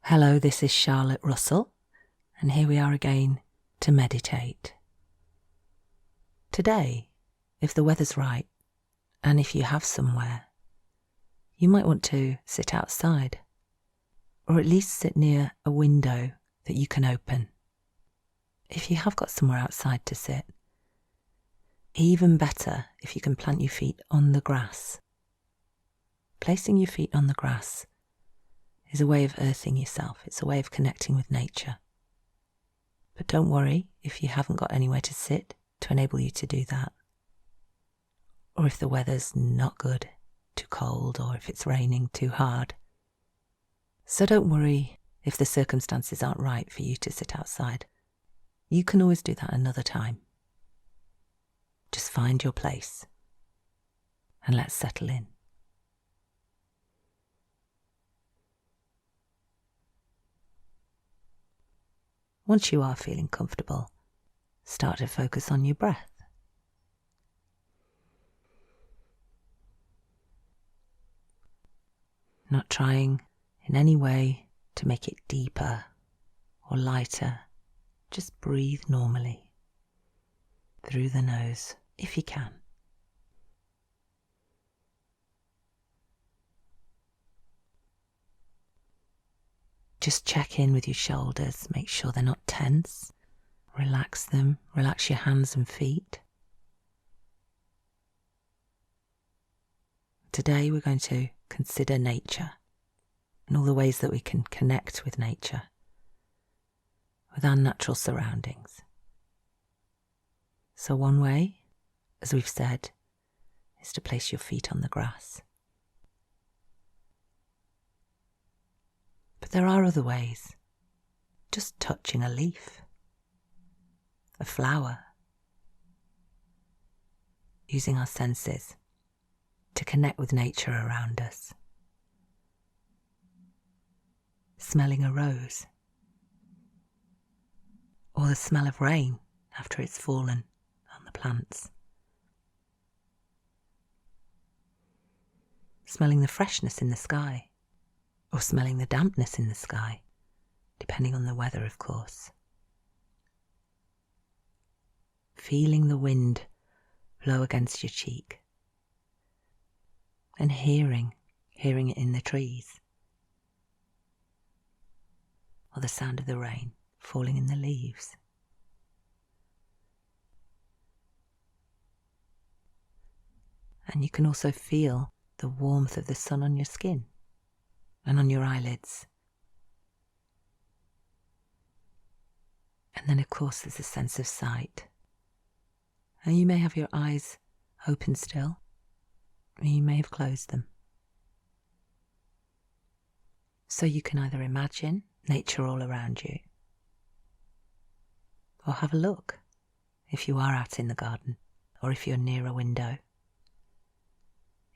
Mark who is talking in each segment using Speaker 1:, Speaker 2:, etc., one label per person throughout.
Speaker 1: Hello, this is Charlotte Russell, and here we are again to meditate. Today, if the weather's right, and if you have somewhere, you might want to sit outside, or at least sit near a window that you can open. If you have got somewhere outside to sit, even better if you can plant your feet on the grass. Placing your feet on the grass is a way of earthing yourself. It's a way of connecting with nature. But don't worry if you haven't got anywhere to sit to enable you to do that. Or if the weather's not good, too cold, or if it's raining too hard. So don't worry if the circumstances aren't right for you to sit outside. You can always do that another time. Just find your place and let's settle in. Once you are feeling comfortable, start to focus on your breath. Not trying in any way to make it deeper or lighter. Just breathe normally through the nose if you can. Just check in with your shoulders, make sure they're not tense. Relax them, relax your hands and feet. Today we're going to consider nature and all the ways that we can connect with nature, with our natural surroundings. So one way, as we've said, is to place your feet on the grass. But there are other ways. Just touching a leaf, a flower, using our senses to connect with nature around us. Smelling a rose, or the smell of rain after it's fallen on the plants. Smelling the freshness in the sky, or smelling the dampness in the sky, depending on the weather, of course. Feeling the wind blow against your cheek, and hearing it in the trees, or the sound of the rain falling in the leaves. And you can also feel the warmth of the sun on your skin and on your eyelids. And then, of course, there's a sense of sight. And you may have your eyes open still, or you may have closed them. So you can either imagine nature all around you, or have a look if you are out in the garden, or if you're near a window.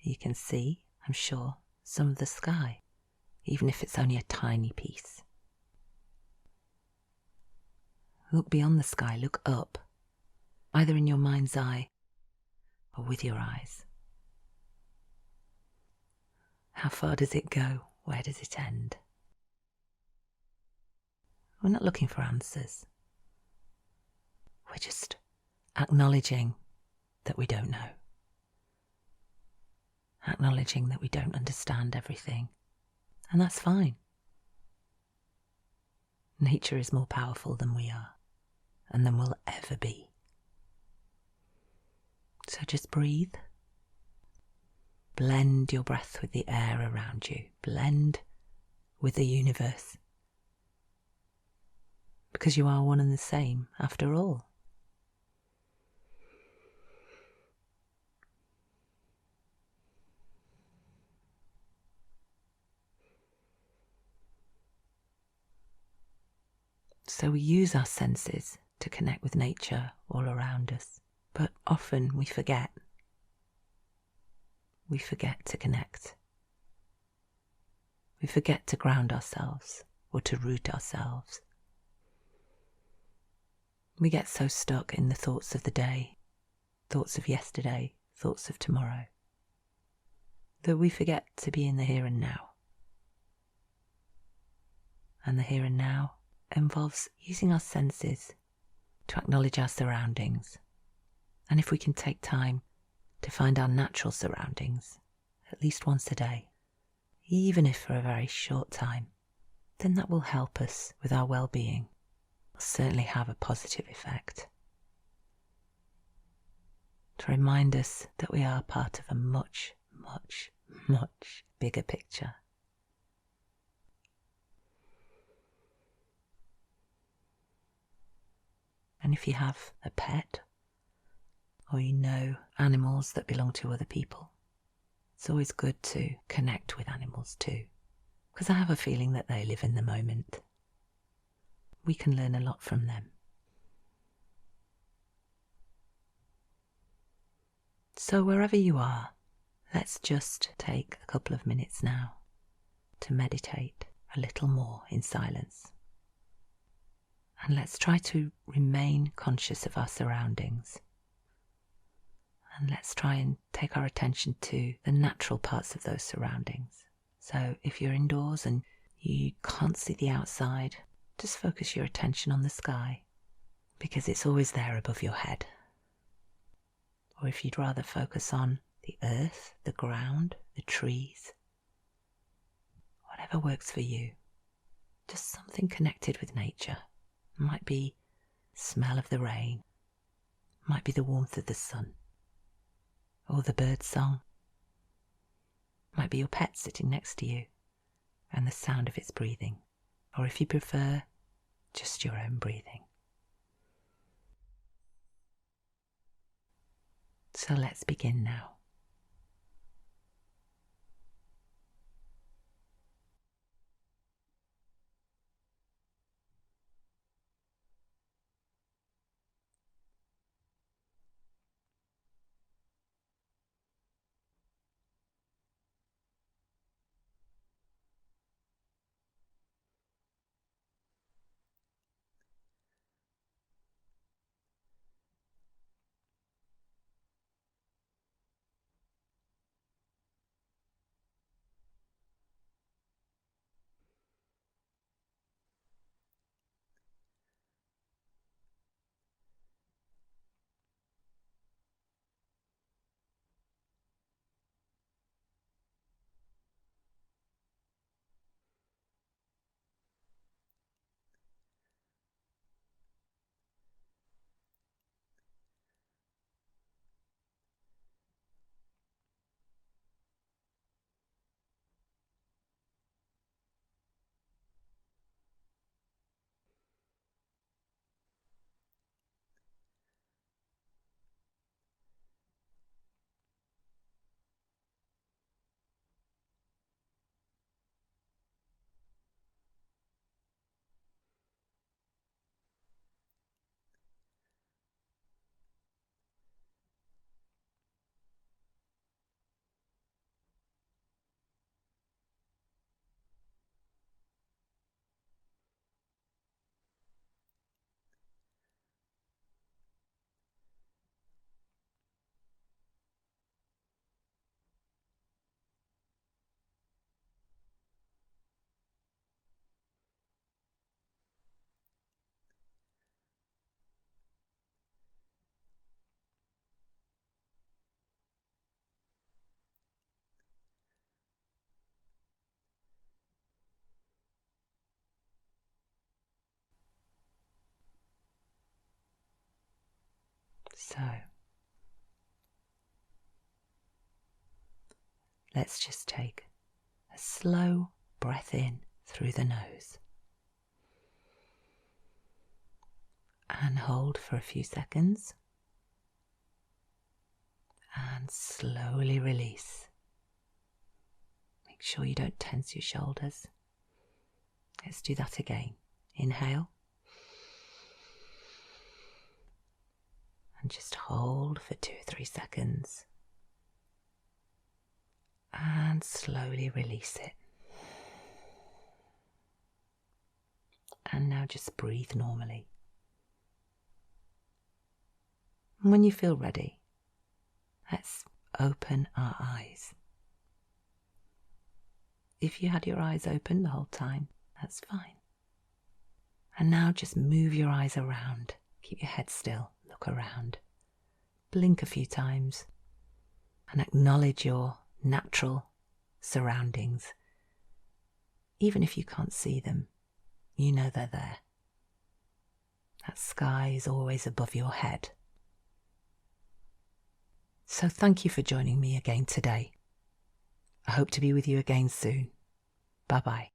Speaker 1: You can see, I'm sure, some of the sky, even if it's only a tiny piece. Look beyond the sky, look up, either in your mind's eye or with your eyes. How far does it go? Where does it end? We're not looking for answers. We're just acknowledging that we don't know. Acknowledging that we don't understand everything. And that's fine. Nature is more powerful than we are, and than we'll ever be. So just breathe. Blend your breath with the air around you. Blend with the universe. Because you are one and the same, after all. So we use our senses to connect with nature all around us, but often we forget. We forget to connect. We forget to ground ourselves or to root ourselves. We get so stuck in the thoughts of the day, thoughts of yesterday, thoughts of tomorrow, that we forget to be in the here and now. and the here and now involves using our senses to acknowledge our surroundings. And if we can take time to find our natural surroundings at least once a day, even if for a very short time, then that will help us with our well-being. It will certainly have a positive effect to remind us that we are part of a much, much, much bigger picture. And if you have a pet, or you know animals that belong to other people, it's always good to connect with animals too, because I have a feeling that they live in the moment. We can learn a lot from them. So wherever you are, let's just take a couple of minutes now to meditate a little more in silence. And let's try to remain conscious of our surroundings. And let's try and take our attention to the natural parts of those surroundings. So if you're indoors and you can't see the outside, just focus your attention on the sky, because it's always there above your head. Or if you'd rather focus on the earth, the ground, the trees, whatever works for you, just something connected with nature. It might be the smell of the rain, it might be the warmth of the sun, or the bird's song. It might be your pet sitting next to you and the sound of its breathing, or if you prefer, just your own breathing. So let's begin now. So let's just take a slow breath in through the nose and hold for a few seconds and slowly release. Make sure you don't tense your shoulders. Let's do that again. Inhale and just hold for 2 or 3 seconds and slowly release it. And now just breathe normally. And when you feel ready, let's open our eyes. If you had your eyes open the whole time, that's fine. And now just move your eyes around. Keep your head still. Look around. Blink a few times. And acknowledge your natural surroundings. Even if you can't see them, you know they're there. That sky is always above your head. So thank you for joining me again today. I hope to be with you again soon. Bye-bye.